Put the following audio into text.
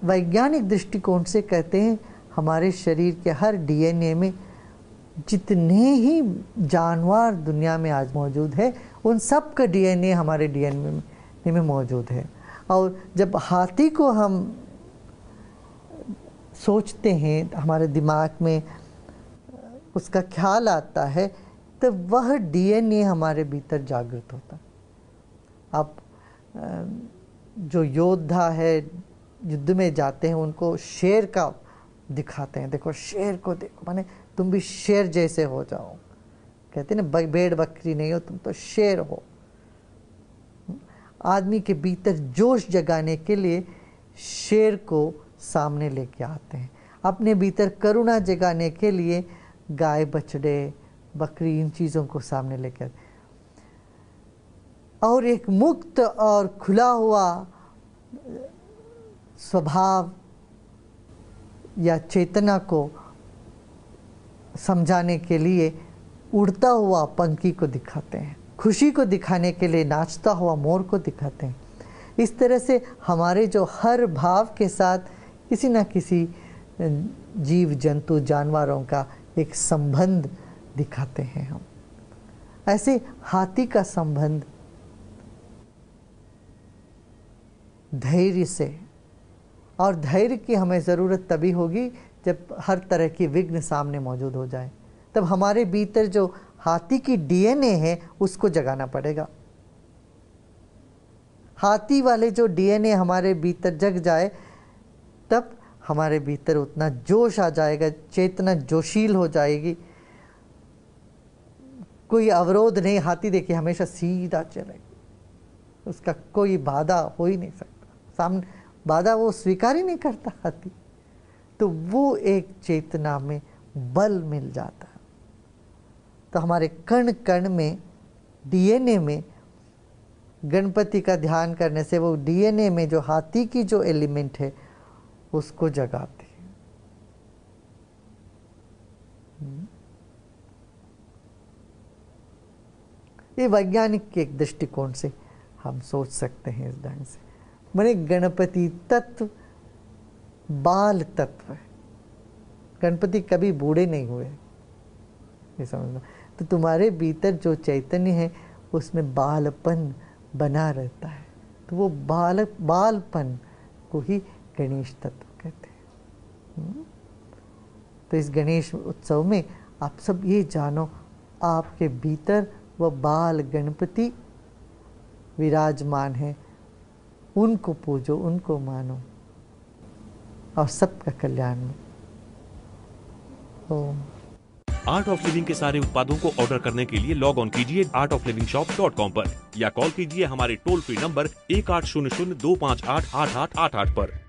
वैज्ञानिक दृष्टिकोण से कहते हैं हमारे शरीर के हर डीएनए में जितने ही जानवर दुनिया में आज मौजूद है उन सब का डीएनए हमारे डीएनए में मौजूद है। और जब हाथी को हम सोचते हैं, हमारे दिमाग में उसका ख्याल आता है, तो वह डीएनए हमारे भीतर जागृत होता है। अब जो योद्धा है, युद्ध में जाते हैं, उनको शेर का दिखाते हैं, देखो शेर को देखो, माने तुम भी शेर जैसे हो जाओ। कहते हैं ना, भेड़ बकरी नहीं हो, तुम तो शेर हो। आदमी के भीतर जोश जगाने के लिए शेर को सामने लेके आते हैं। अपने भीतर करुणा जगाने के लिए गाय, बछड़े, बकरी, इन चीज़ों को सामने लेके आते हैं। और एक मुक्त और खुला हुआ स्वभाव या चेतना को समझाने के लिए उड़ता हुआ पंखी को दिखाते हैं। खुशी को दिखाने के लिए नाचता हुआ मोर को दिखाते हैं। इस तरह से हमारे जो हर भाव के साथ किसी न किसी जीव जंतु जानवरों का एक संबंध दिखाते हैं हम। ऐसे हाथी का संबंध धैर्य से, और धैर्य की हमें ज़रूरत तभी होगी जब हर तरह की विघ्न सामने मौजूद हो जाए। तब हमारे भीतर जो हाथी की डीएनए है उसको जगाना पड़ेगा। हाथी वाले जो डीएनए हमारे भीतर जग जाए तब हमारे भीतर उतना जोश आ जाएगा, चेतना जोशील हो जाएगी। कोई अवरोध नहीं, हाथी देखिए हमेशा सीधा चलेगा, उसका कोई बाधा हो ही नहीं सकता, सामने बाधा वो स्वीकार ही नहीं करता हाथी। तो वो एक चेतना में बल मिल जाता है। तो हमारे कण कण में, डीएनए में गणपति का ध्यान करने से वो डीएनए में जो हाथी की जो एलिमेंट है उसको जगाते हैं। ये वैज्ञानिक के एक दृष्टिकोण से हम सोच सकते हैं इस ढंग से। माने गणपति तत्व बाल तत्व है। गणपति कभी बूढ़े नहीं हुए, ये समझना। तो तुम्हारे भीतर जो चैतन्य है उसमें बालपन बना रहता है, तो वो बालपन को ही गणेश तत्व कहते हैं। तो इस गणेश उत्सव में आप सब ये जानो, आपके भीतर वो बाल गणपति विराजमान है, उनको पूजो, उनको मानो और सबका कल्याण हो। ओम। आर्ट ऑफ लिविंग के सारे उत्पादों को ऑर्डर करने के लिए लॉग ऑन कीजिए artoflivingshop.com पर या कॉल कीजिए हमारे टोल फ्री नंबर 1800 258 8888 पर।